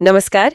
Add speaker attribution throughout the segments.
Speaker 1: नमस्कार।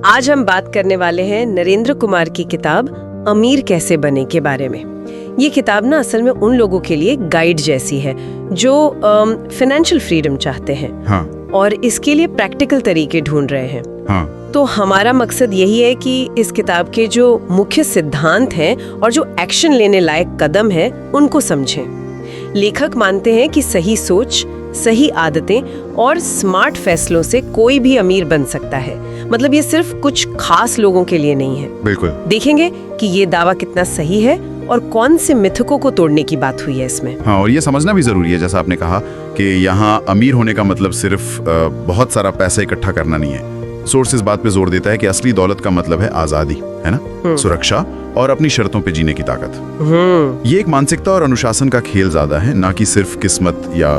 Speaker 1: आज हम बात करने वाले हैं नरेंद्र कुमार की किताब अमीर कैसे बने के बारे में। ये किताब ना असल में उन लोगों के लिए गाइड जैसी है जो फाइनेंशियल फ्रीडम चाहते हैं।
Speaker 2: हाँ।
Speaker 1: और इसके लिए प्रैक्टिकल तरीके ढूंढ रहे हैं।
Speaker 2: हाँ।
Speaker 1: तो हमारा मकसद यही है कि इस किताब के जो मुख्य सिद्धांत हैं और जो एक्शन लेने लायक कदम है उनको समझें। लेखक मानते हैं कि सही सोच, सही आदतें और स्मार्ट फैसलों से कोई भी अमीर बन सकता है। मतलब ये सिर्फ कुछ खास लोगों के लिए नहीं है।
Speaker 2: बिल्कुल।
Speaker 1: देखेंगे कि ये दावा कितना सही है और कौन से मिथकों को तोड़ने की बात हुई है इसमें।
Speaker 2: हाँ, और ये समझना भी जरूरी है, जैसा आपने कहा कि यहाँ अमीर होने का मतलब सिर्फ बहुत सारा पैसा इकट्ठा करना नहीं है। सोर्स इस बात पे जोर देता है कि असली दौलत का मतलब है आजादी, है ना, सुरक्षा और अपनी शर्तों पे जीने की ताकत। ये एक मानसिकता और अनुशासन का खेल ज्यादा है, ना कि सिर्फ किस्मत या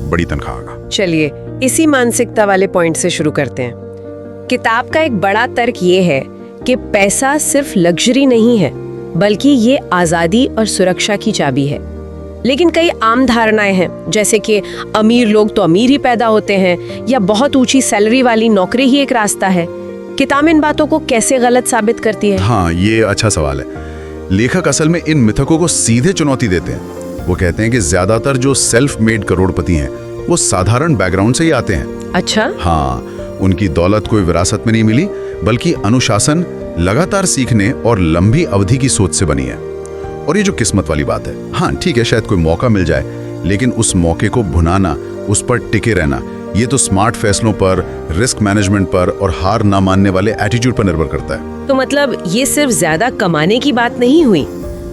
Speaker 2: बड़ी तनख्वाह का।
Speaker 1: चलिए इसी मानसिकता वाले पॉइंट से शुरू करते हैं। किताब का एक बड़ा तर्क ये है कि पैसा सिर्फ लग्जरी नहीं है, बल्कि ये आजादी और सुरक्षा की चाबी है। लेकिन कई आम धारणाएं हैं, जैसे कि अमीर लोग तो अमीर ही पैदा होते हैं या बहुत ऊंची सैलरी वाली नौकरी ही एक रास्ता है। किताब इन बातों को कैसे गलत साबित करती है?
Speaker 2: हाँ, ये अच्छा सवाल है। लेखक असल में इन मिथकों को सीधे चुनौती देते हैं। वो कहते हैं कि ज्यादातर जो सेल्फ मेड करोड़पति हैं वो साधारण बैकग्राउंड से ही आते हैं।
Speaker 1: अच्छा।
Speaker 2: हाँ, उनकी दौलत कोई विरासत में नहीं मिली, बल्कि अनुशासन, लगातार सीखने और लंबी अवधि की सोच से बनी है। और ये जो किस्मत वाली बात है, हाँ ठीक है, शायद कोई मौका मिल जाए, लेकिन उस मौके को भुनाना, उस पर टिके रहना, ये तो स्मार्ट फैसलों पर, रिस्क मैनेजमेंट पर और हार ना मानने वाले एटीट्यूड पर निर्भर करता है।
Speaker 1: तो मतलब ये सिर्फ ज्यादा कमाने की बात नहीं हुई,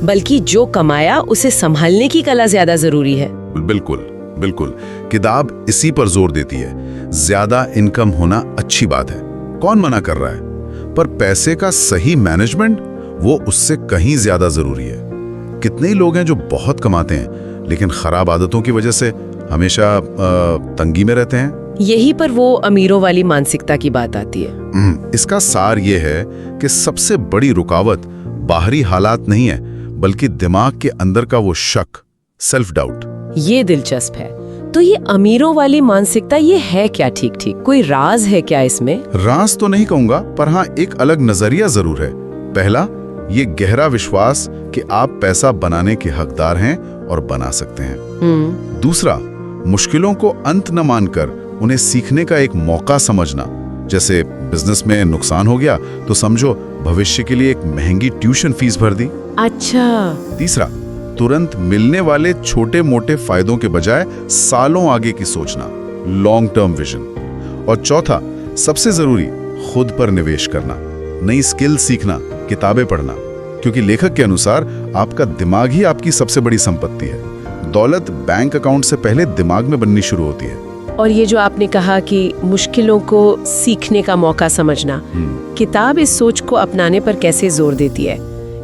Speaker 1: बल्कि जो कमाया उसे संभालने की कला ज्यादा जरूरी है।
Speaker 2: बिल्कुल बिल्कुल। किताब इसी पर जोर देती है। ज्यादा इनकम होना अच्छी बात है, कौन मना कर रहा है, पर पैसे का सही मैनेजमेंट वो उससे कहीं ज्यादा जरूरी है। कितने ही लोग हैं जो बहुत कमाते हैं लेकिन खराब आदतों की वजह से हमेशा तंगी में रहते हैं।
Speaker 1: यही पर वो अमीरों वाली मानसिकता की बात आती है।
Speaker 2: इसका सार ये है कि सबसे बड़ी रुकावट बाहरी हालात नहीं है, बल्कि दिमाग के अंदर का वो शक, सेल्फ डाउट।
Speaker 1: ये दिलचस्प है। तो ये अमीरों वाली मानसिकता ये है क्या? ठीक कोई राज है क्या इसमें?
Speaker 2: राज तो नहीं कहूंगा, पर हाँ एक अलग नजरिया जरूर है। पहला, ये गहरा विश्वास कि आप पैसा बनाने के हकदार हैं और बना सकते हैं। दूसरा, मुश्किलों को अंत न मानकर उन्हें सीखने का एक मौका समझना। जैसे बिजनेस में नुकसान हो गया तो समझो भविष्य के लिए एक महंगी ट्यूशन फीस भर दी।
Speaker 1: अच्छा।
Speaker 2: तीसरा, तुरंत मिलने वाले छोटे मोटे फायदों के बजाय सालों आगे की सोचना, लॉन्ग टर्म विजन। और चौथा, सबसे जरूरी, खुद पर निवेश करना, नई स्किल सीखना, किताबें पढ़ना, क्योंकि लेखक के अनुसार आपका दिमाग ही आपकी सबसे बड़ी संपत्ति है। दौलत बैंक अकाउंट से पहले दिमाग में बननी शुरू होती है।
Speaker 1: और ये जो आपने कहा कि मुश्किलों को सीखने का मौका समझना, किताब इस सोच को अपनाने पर कैसे जोर देती है?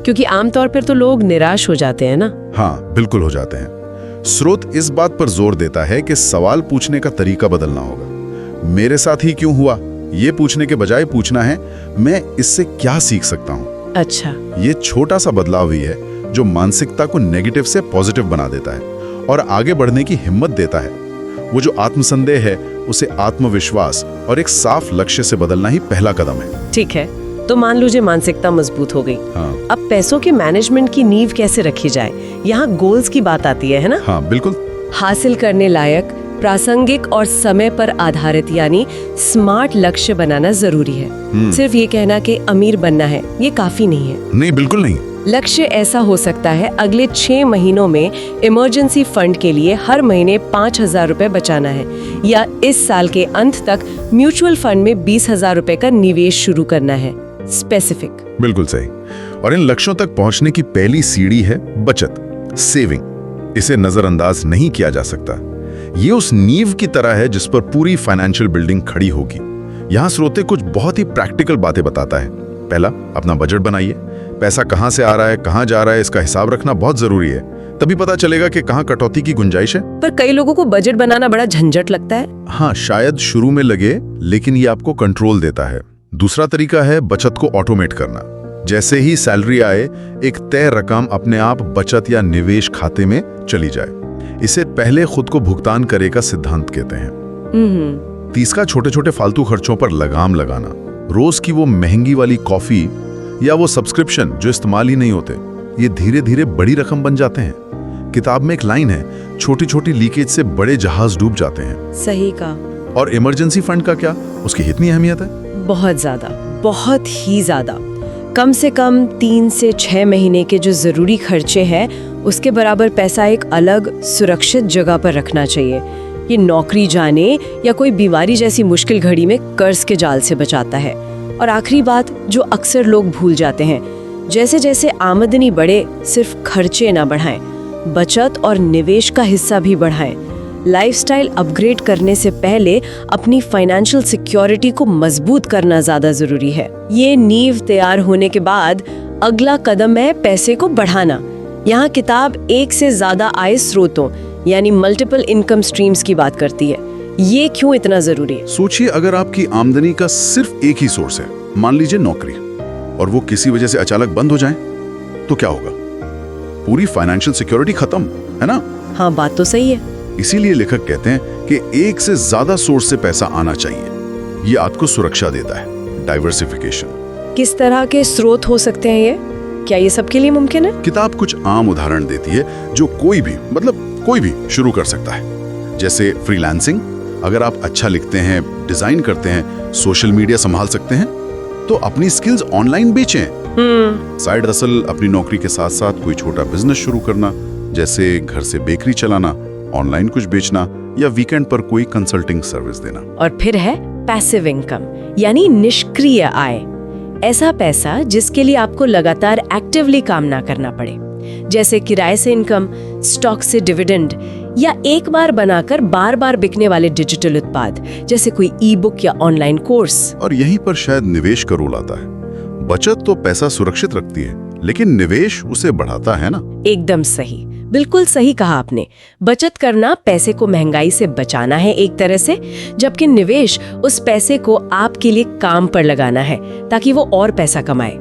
Speaker 1: क्योंकि आमतौर पर तो लोग निराश हो जाते हैं ना।
Speaker 2: हाँ, बिल्कुल हो जाते हैं। स्रोत इस बात पर जोर देता है कि सवाल पूछने का तरीका बदलना होगा। मेरे साथ ही क्यों हुआ, ये पूछने के बजाय पूछना है, मैं इससे क्या सीख सकता हूँ।
Speaker 1: अच्छा।
Speaker 2: ये छोटा सा बदलाव ही है जो मानसिकता को नेगेटिव से पॉजिटिव बना देता है और आगे बढ़ने की हिम्मत देता है। वो जो आत्मसंदेह है उसे आत्मविश्वास और एक साफ लक्ष्य से बदलना ही पहला कदम है।
Speaker 1: ठीक है, तो मान लीजिए मानसिकता मजबूत हो गई।
Speaker 2: हाँ।
Speaker 1: अब पैसों के मैनेजमेंट की नींव कैसे रखी जाए? यहाँ गोल्स की बात आती है ना?
Speaker 2: हाँ बिल्कुल।
Speaker 1: हासिल करने लायक, प्रासंगिक और समय पर आधारित यानी स्मार्ट लक्ष्य बनाना जरूरी है। सिर्फ ये कहना कि अमीर बनना है, ये काफी नहीं है।
Speaker 2: नहीं, बिल्कुल नहीं।
Speaker 1: लक्ष्य ऐसा हो सकता है, अगले 6 महीनों में इमरजेंसी फंड के लिए हर महीने 5,000 रुपए बचाना है, या इस साल के अंत तक म्यूचुअल फंड में 20,000 रुपए का निवेश शुरू करना है। स्पेसिफिक।
Speaker 2: बिल्कुल सही। और इन लक्ष्यों तक पहुंचने की पहली सीढ़ी है बचत, सेविंग। इसे नजरअंदाज नहीं किया जा सकता। ये उस नींव की तरह है जिस पर पूरी फाइनेंशियल बिल्डिंग खड़ी होगी। यहाँ स्रोते कुछ बहुत ही प्रैक्टिकल बातें बताता है। पहला, अपना बजट बनाइए। पैसा कहाँ से आ रहा है, कहाँ जा रहा है, इसका हिसाब रखना बहुत जरूरी है। तभी पता चलेगा कि कहाँ कटौती की गुंजाइश है।
Speaker 1: पर कई लोगों को बजट बनाना बड़ा झंझट लगता है।
Speaker 2: हाँ, शायद शुरू में लगे, लेकिन ये आपको कंट्रोल देता है। दूसरा तरीका है बचत को ऑटोमेट करना। जैसे ही सैलरी आए, एक तय रकम अपने आप बचत या निवेश खाते में चली जाए। इसे पहले खुद को भुगतान करे का सिद्धांत कहते हैं। तीसरा, छोटे छोटे फालतू खर्चों पर लगाम लगाना। रोज की वो महंगी वाली कॉफी या वो सब्सक्रिप्शन जो इस्तेमाल ही नहीं होते, ये धीरे धीरे बड़ी रकम बन जाते हैं। किताब में एक लाइन है, छोटी छोटी लीकेज से बड़े जहाज डूब जाते हैं।
Speaker 1: सही का।
Speaker 2: और इमरजेंसी फंड का क्या, उसकी इतनी अहमियत है?
Speaker 1: बहुत ज्यादा, बहुत ही ज्यादा। कम से कम 3 से 6 महीने के जो जरूरी खर्चे हैं उसके बराबर पैसा एक अलग सुरक्षित जगह पर रखना चाहिए। ये नौकरी जाने या कोई बीमारी जैसी मुश्किल घड़ी में कर्ज के जाल से बचाता है। और आखिरी बात जो अक्सर लोग भूल जाते हैं, जैसे जैसे आमदनी बढ़े सिर्फ खर्चे ना बढ़ाएं, बचत और निवेश का हिस्सा भी बढ़ाएं। लाइफस्टाइल अपग्रेड करने से पहले अपनी फाइनेंशियल सिक्योरिटी को मजबूत करना ज्यादा जरूरी है। ये नींव तैयार होने के बाद अगला कदम है पैसे को बढ़ाना। यहाँ किताब एक से ज्यादा आय स्रोतों यानी मल्टीपल इनकम स्ट्रीम्स की बात करती है। ये क्यों इतना जरूरी है?
Speaker 2: सोचिए, अगर आपकी आमदनी का सिर्फ एक ही सोर्स है, मान लीजिए नौकरी, और वो किसी वजह से अचानक बंद हो जाए तो क्या होगा? पूरी फाइनेंशियल सिक्योरिटी खत्म, है ना?
Speaker 1: हाँ, बात तो सही है।
Speaker 2: इसीलिए लेखक कहते हैं कि एक से ज्यादा सोर्स से पैसा आना चाहिए। ये आपको सुरक्षा देता है, डाइवर्सिफिकेशन।
Speaker 1: किस तरह के स्रोत हो सकते हैं ये? क्या ये सबके लिए मुमकिन है?
Speaker 2: किताब कुछ आम उदाहरण देती है जो कोई भी शुरू कर सकता है। जैसे फ्रीलांसिंग, अगर आप अच्छा लिखते हैं, डिजाइन करते हैं, सोशल मीडिया संभाल सकते हैं, तो अपनी स्किल्स ऑनलाइन बेचें। साइड हसल, अपनी नौकरी के साथ साथ कोई छोटा बिजनेस शुरू करना, जैसे घर से बेकरी चलाना, ऑनलाइन कुछ बेचना या वीकेंड पर कोई कंसल्टिंग सर्विस देना।
Speaker 1: और फिर है पैसिव इनकम यानी निष्क्रिय आय। ऐसा पैसा जिसके लिए आपको लगातार एक्टिवली काम ना करना पड़े, जैसे किराए से इनकम, स्टॉक से डिविडेंड, या एक बार बनाकर बार बार बिकने वाले डिजिटल उत्पाद जैसे कोई ई बुक या ऑनलाइन कोर्स।
Speaker 2: और यहीं पर शायद निवेश का रोल आता है। बचत तो पैसा सुरक्षित रखती है, लेकिन निवेश उसे बढ़ाता है ना?
Speaker 1: एकदम सही, बिल्कुल सही कहा आपने। बचत करना पैसे को महंगाई से बचाना है एक तरह से, जबकि निवेश उस पैसे को आपके लिए काम पर लगाना है ताकि वो और पैसा कमाए।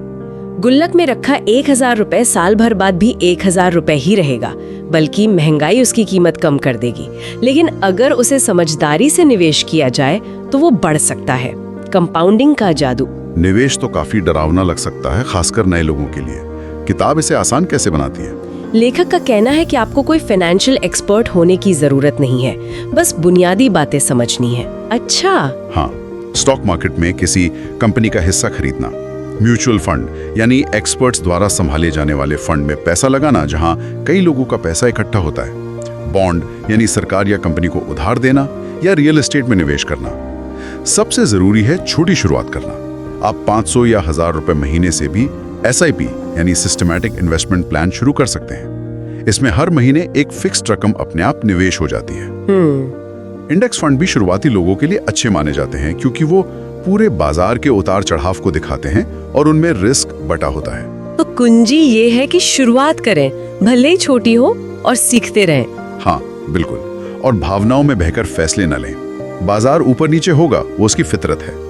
Speaker 1: गुल्लक में रखा 1000 रुपए साल भर बाद भी 1000 रुपए ही रहेगा, बल्कि महंगाई उसकी कीमत कम कर देगी। लेकिन अगर उसे समझदारी से निवेश किया जाए तो वो बढ़ सकता है। कंपाउंडिंग का जादू।
Speaker 2: निवेश तो काफी डरावना लग सकता है, खासकर नए लोगों के लिए। किताब इसे आसान कैसे बनाती है?
Speaker 1: लेखक का कहना है कि आपको कोई फाइनेंशियल एक्सपर्ट होने की जरूरत नहीं है, बस बुनियादी बातें समझनी है। अच्छा।
Speaker 2: हाँ, स्टॉक मार्केट में किसी कंपनी का हिस्सा खरीदना, म्यूचुअल फंड यानी एक्सपर्ट्स द्वारा संभाले जाने वाले फंड में पैसा लगाना जहां कई लोगों का पैसा इकट्ठा होता है, बॉन्ड यानी सरकार या कंपनी को उधार देना, या रियल एस्टेट में निवेश करना। सबसे जरूरी है छोटी शुरुआत करना। आप 500 या 1000 रुपए महीने से भी SIP यानी सिस्टमैटिक इन्वेस्टमेंट प्लान शुरू कर सकते हैं। इसमें हर महीने एक फिक्स्ड रकम अपने आप निवेश हो जाती है। इंडेक्स फंड भी शुरुआती लोगों के लिए अच्छे माने जाते हैं क्योंकि वो पूरे बाजार के उतार चढ़ाव को दिखाते हैं और उनमें रिस्क बटा होता है।
Speaker 1: तो कुंजी ये है कि शुरुआत करें, भले ही छोटी हो, और सीखते रहें।
Speaker 2: हाँ बिल्कुल, और भावनाओं में बहकर फैसले न लें। बाजार ऊपर नीचे होगा, वो उसकी फितरत है।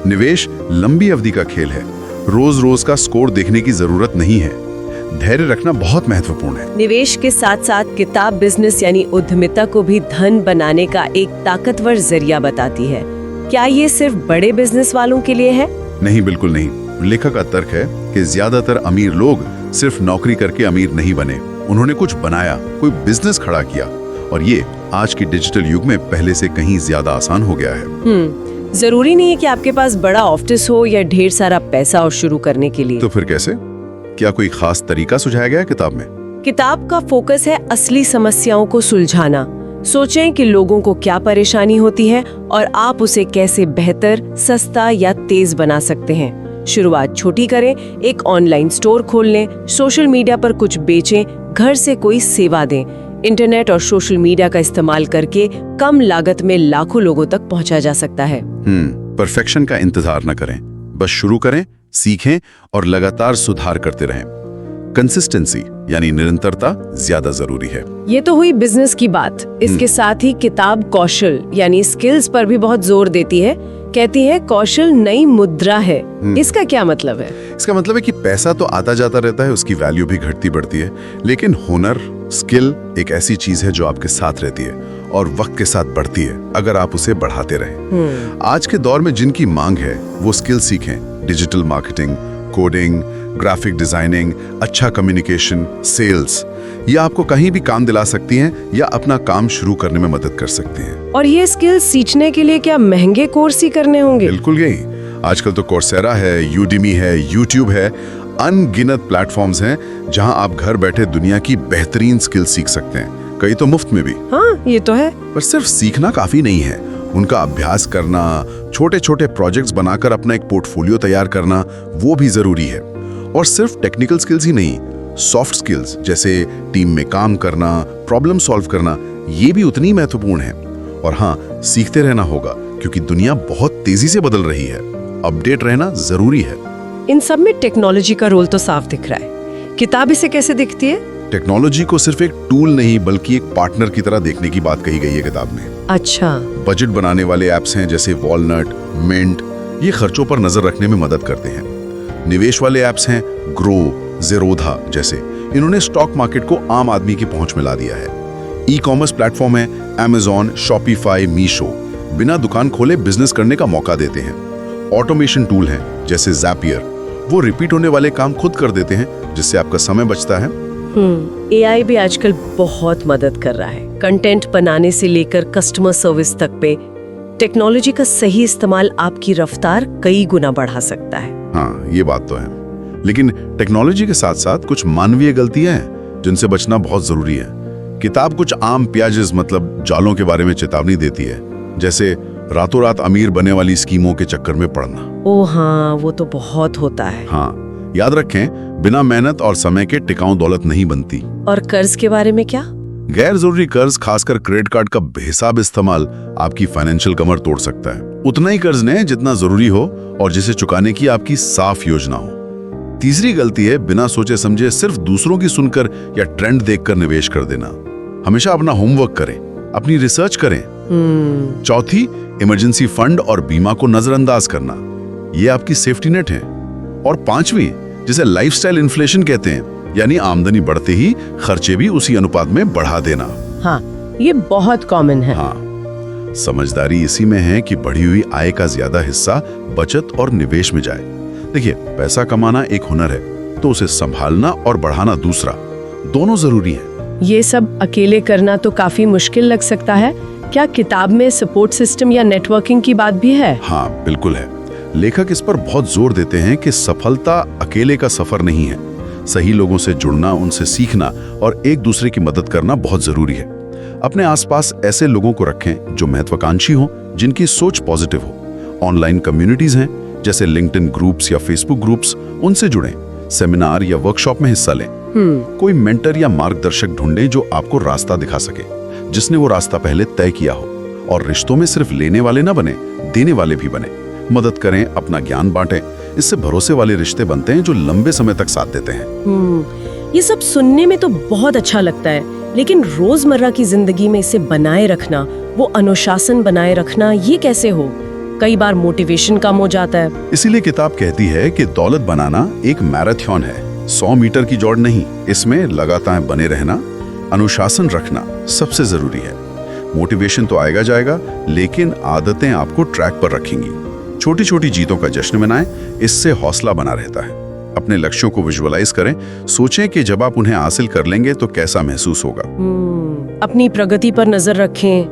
Speaker 2: निवेश लंबी अवधि का खेल है, रोज रोज का स्कोर देखने की जरूरत नहीं है। धैर्य रखना बहुत महत्वपूर्ण है।
Speaker 1: निवेश के साथ साथ किताब बिजनेस यानी उद्यमिता को भी धन बनाने का एक ताकतवर जरिया बताती है। क्या ये सिर्फ बड़े बिजनेस वालों के लिए है?
Speaker 2: नहीं, बिल्कुल नहीं। लेखक का तर्क है कि ज्यादातर अमीर लोग सिर्फ नौकरी करके अमीर नहीं बने, उन्होंने कुछ बनाया, कोई बिजनेस खड़ा किया, और ये आज की डिजिटल युग में पहले से कहीं ज्यादा आसान हो गया है।
Speaker 1: जरूरी नहीं है कि आपके पास बड़ा ऑफिस हो या ढेर सारा पैसा हो शुरू करने के लिए।
Speaker 2: तो फिर कैसे? क्या कोई खास तरीका सुझाया गया है किताब में?
Speaker 1: किताब का फोकस है असली समस्याओं को सुलझाना। सोचें कि लोगों को क्या परेशानी होती है और आप उसे कैसे बेहतर, सस्ता या तेज बना सकते हैं। शुरुआत छोटी करें, एक ऑनलाइन स्टोर खोल लें, सोशल मीडिया पर कुछ बेचें, घर से कोई सेवा दें। इंटरनेट और सोशल मीडिया का इस्तेमाल करके कम लागत में लाखों लोगों तक पहुंचा जा सकता है।
Speaker 2: परफेक्शन का इंतजार न करें, बस शुरू करें, सीखें और लगातार सुधार करते रहें। कंसिस्टेंसी यानी निरंतरता ज्यादा जरूरी है।
Speaker 1: ये तो हुई बिजनेस की बात। इसके साथ ही किताब कौशल यानी स्किल्स पर भी बहुत जोर देती है। कहती है कौशल नई मुद्रा है। इसका क्या मतलब है?
Speaker 2: इसका मतलब है कि पैसा तो आता जाता रहता है, उसकी वैल्यू भी घटती बढ़ती है, लेकिन हुनर, स्किल एक ऐसी चीज है जो आपके साथ रहती है और वक्त के साथ बढ़ती है अगर आप उसे बढ़ाते रहें। आज के दौर में जिनकी मांग है वो स्किल सीखें, digital marketing, coding, graphic designing, अच्छा कम्युनिकेशन, सेल्स। ये आपको कहीं भी काम दिला सकती हैं या अपना काम शुरू करने में मदद कर सकती हैं।
Speaker 1: और ये स्किल्स सीखने के लिए क्या महंगे कोर्स ही करने होंगे?
Speaker 2: बिल्कुल यही। आजकल तो कोर्सेरा है, यूडेमी है, यूट्यूब है, अनगिनत प्लेटफॉर्म्स हैं जहां आप घर बैठे दुनिया की बेहतरीन स्किल सीख सकते हैं, कई तो मुफ्त में भी।
Speaker 1: हाँ, ये तो है।
Speaker 2: पर सिर्फ सीखना काफी नहीं है, उनका अभ्यास करना, छोटे छोटे प्रोजेक्ट्स बनाकर अपना एक पोर्टफोलियो तैयार करना, वो भी जरूरी है। और सिर्फ टेक्निकल स्किल्स ही नहीं, सॉफ्ट स्किल्स जैसे टीम में काम करना, प्रॉब्लम सॉल्व करना, ये भी उतनी महत्वपूर्ण है। और हाँ, सीखते रहना होगा क्योंकि दुनिया बहुत तेजी से बदल रही है, अपडेट रहना जरूरी है।
Speaker 1: इन सब में टेक्नोलॉजी का रोल तो साफ दिख रहा है। किताब इसे कैसे दिखती है?
Speaker 2: टेक्नोलॉजी को सिर्फ एक टूल नहीं बल्कि एक पार्टनर की तरह देखने की बात कही गई है किताब में।
Speaker 1: अच्छा।
Speaker 2: बजट बनाने वाले ऐप्स हैं जैसे वॉलनट, मिंट, ये खर्चों पर नजर रखने में मदद करते हैं। निवेश वाले ऐप्स हैं ग्रो, ज़ेरोधा जैसे, इन्होंने स्टॉक मार्केट को आम आदमी की पहुंच में ला दिया है। ई कॉमर्स प्लेटफॉर्म है अमेजॉन, शॉपिफाई, मीशो, बिना दुकान खोले बिजनेस करने का मौका देते हैं। ऑटोमेशन टूल हैं जैसे ज़ैपियर, वो रिपीट होने वाले काम खुद कर देते हैं जिससे आपका समय बचता है।
Speaker 1: एआई भी आजकल बहुत मदद कर रहा है, कंटेंट बनाने से लेकर कस्टमर सर्विस तक पे। टेक्नोलॉजी का सही इस्तेमाल आपकी रफ्तार कई गुना बढ़ा सकता है।
Speaker 2: हाँ, ये बात तो है, लेकिन टेक्नोलॉजी के साथ साथ कुछ मानवीय गलतियां हैं जिनसे बचना बहुत जरूरी है। किताब कुछ आम प्याजेस मतलब जालों के बारे में चेतावनी देती है, जैसे रातों रात अमीर बनने वाली स्कीमों के चक्कर में पड़ना।
Speaker 1: ओ हाँ, वो तो बहुत होता है।
Speaker 2: हाँ, याद रखें, बिना मेहनत और समय के टिकाऊ दौलत नहीं बनती।
Speaker 1: और कर्ज के बारे में क्या?
Speaker 2: गैर जरूरी कर्ज, खासकर क्रेडिट कार्ड का बेहिसाब इस्तेमाल आपकी फाइनेंशियल कमर तोड़ सकता है। उतना ही कर्ज लें जितना जरूरी हो और जिसे चुकाने की आपकी साफ योजना हो। तीसरी गलती है बिना सोचे समझे सिर्फ दूसरों की सुनकर या ट्रेंड देखकर निवेश कर देना। हमेशा अपना होमवर्क करें, अपनी रिसर्च करें। चौथी, इमरजेंसी फंड और बीमा को नजरअंदाज करना, ये आपकी सेफ्टी नेट है। और पांचवी, जिसे लाइफस्टाइल इन्फ्लेशन कहते हैं, यानी आमदनी बढ़ते ही खर्चे भी उसी अनुपात में बढ़ा देना।
Speaker 1: हाँ, ये बहुत कॉमन है।
Speaker 2: हाँ, समझदारी इसी में है कि बढ़ी हुई आय का ज्यादा हिस्सा बचत और निवेश में जाए। देखिए, पैसा कमाना एक हुनर है तो उसे संभालना और बढ़ाना दूसरा, दोनों जरूरी है।
Speaker 1: ये सब अकेले करना तो काफी मुश्किल लग सकता है। क्या किताब में सपोर्ट सिस्टम या नेटवर्किंग की बात भी है?
Speaker 2: हाँ, बिल्कुल है। लेखक इस पर बहुत जोर देते हैं कि सफलता अकेले का सफर नहीं है। सही लोगों से जुड़ना, उनसे सीखना और एक दूसरे की मदद करना बहुत जरूरी है। अपने आसपास ऐसे लोगों को रखें जो महत्वाकांक्षी हों, जिनकी सोच पॉजिटिव हो। ऑनलाइन कम्युनिटीज हैं जैसे लिंक्डइन ग्रुप्स या फेसबुक ग्रुप्स, उनसे जुड़ें। सेमिनार या वर्कशॉप में हिस्सा लें। कोई मेंटर या मार्गदर्शक ढूंढें जो आपको रास्ता दिखा सके, जिसने वो रास्ता पहले तय किया हो। और रिश्तों में सिर्फ लेने वाले ना बने, देने वाले भी बने। मदद करें, अपना ज्ञान बांटें, इससे भरोसे वाले रिश्ते बनते हैं जो लंबे समय तक साथ देते हैं।
Speaker 1: ये सब सुनने में तो बहुत अच्छा लगता है, लेकिन रोजमर्रा की जिंदगी में इसे बनाए रखना, वो अनुशासन बनाए रखना, ये कैसे हो? कई बार मोटिवेशन कम हो जाता है।
Speaker 2: इसीलिए किताब कहती है कि दौलत बनाना एक मैराथन है, 100 मीटर की दौड़ नहीं। इसमें लगातार बने रहना, अनुशासन रखना सबसे जरूरी है। मोटिवेशन तो आएगा जाएगा, लेकिन आदतें आपको ट्रैक पर रखेंगी। छोटी छोटी जीतों का जश्न मनाएं, इससे हौसला बना रहता है। अपने लक्ष्यों को विजुअलाइज करें, सोचें कि जब आप उन्हें हासिल कर लेंगे तो कैसा महसूस होगा।
Speaker 1: अपनी प्रगति पर नजर रखें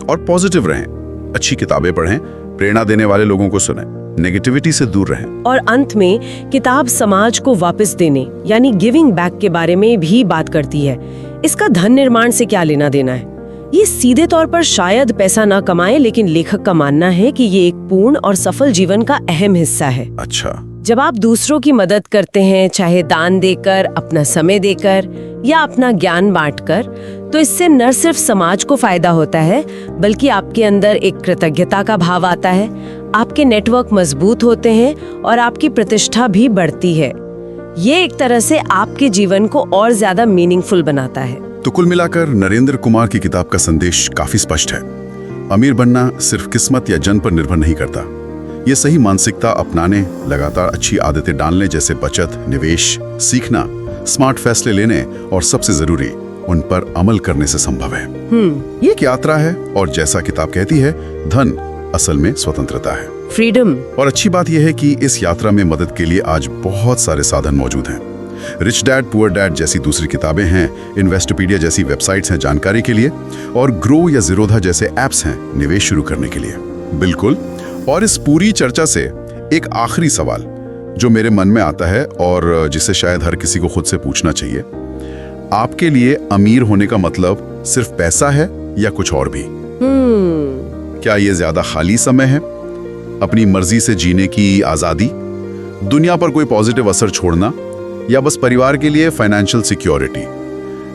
Speaker 2: और पॉजिटिव रहें। अच्छी किताबें पढ़ें, प्रेरणा देने वाले लोगों को सुनें, नेगेटिविटी से दूर रहें।
Speaker 1: और अंत में किताब समाज को वापस देने यानी गिविंग बैक के बारे में भी बात करती है। इसका धन निर्माण से क्या लेना देना है? ये सीधे तौर पर शायद पैसा ना कमाए, लेकिन लेखक का मानना है कि ये एक पूर्ण और सफल जीवन का अहम हिस्सा है।
Speaker 2: अच्छा,
Speaker 1: जब आप दूसरों की मदद करते हैं, चाहे दान देकर, अपना समय देकर या अपना ज्ञान बांटकर, तो इससे न सिर्फ समाज को फायदा होता है, बल्कि आपके अंदर एक कृतज्ञता का भाव आता है, आपके नेटवर्क मजबूत होते हैं और आपकी प्रतिष्ठा भी बढ़ती है। ये एक तरह से आपके जीवन को और ज्यादा मीनिंगफुल बनाता है।
Speaker 2: तो कुल मिलाकर नरेंद्र कुमार की किताब का संदेश काफी स्पष्ट है। अमीर बनना सिर्फ किस्मत या जन पर निर्भर नहीं करता। ये सही मानसिकता अपनाने, लगातार अच्छी आदतें डालने जैसे बचत, निवेश, सीखना, स्मार्ट फैसले लेने और सबसे जरूरी उन पर अमल करने से संभव है। ये एक यात्रा है और जैसा किताब कहती है, धन असल में स्वतंत्रता है,
Speaker 1: फ्रीडम।
Speaker 2: और अच्छी बात यह है कि इस यात्रा में मदद के लिए आज बहुत सारे साधन मौजूद हैं। रिच डैड पुअर डैड जैसी दूसरी किताबें हैं, इन्वेस्टोपीडिया जैसी वेबसाइट्स हैं जानकारी के लिए, और ग्रो या ज़ीरोधा जैसे ऐप्स हैं निवेश शुरू करने के लिए। बिल्कुल। और इस पूरी चर्चा से एक आखिरी सवाल जो मेरे मन में आता है और जिसे शायद हर किसी को खुद से पूछना चाहिए, आपके लिए अमीर होने का मतलब सिर्फ पैसा है या कुछ और भी? क्या ये ज्यादा खाली समय है, अपनी मर्जी से जीने की आजादी, दुनिया पर कोई पॉजिटिव असर छोड़ना, या बस परिवार के लिए फाइनेंशियल सिक्योरिटी?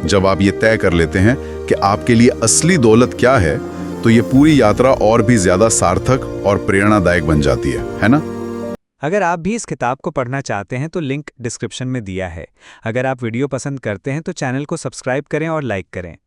Speaker 2: जब आप ये तय कर लेते हैं कि आपके लिए असली दौलत क्या है, तो ये पूरी यात्रा और भी ज्यादा सार्थक और प्रेरणादायक बन जाती है ना?
Speaker 3: अगर आप भी इस किताब को पढ़ना चाहते हैं तो लिंक डिस्क्रिप्शन में दिया है। अगर आप वीडियो पसंद करते हैं तो चैनल को सब्सक्राइब करें और लाइक करें।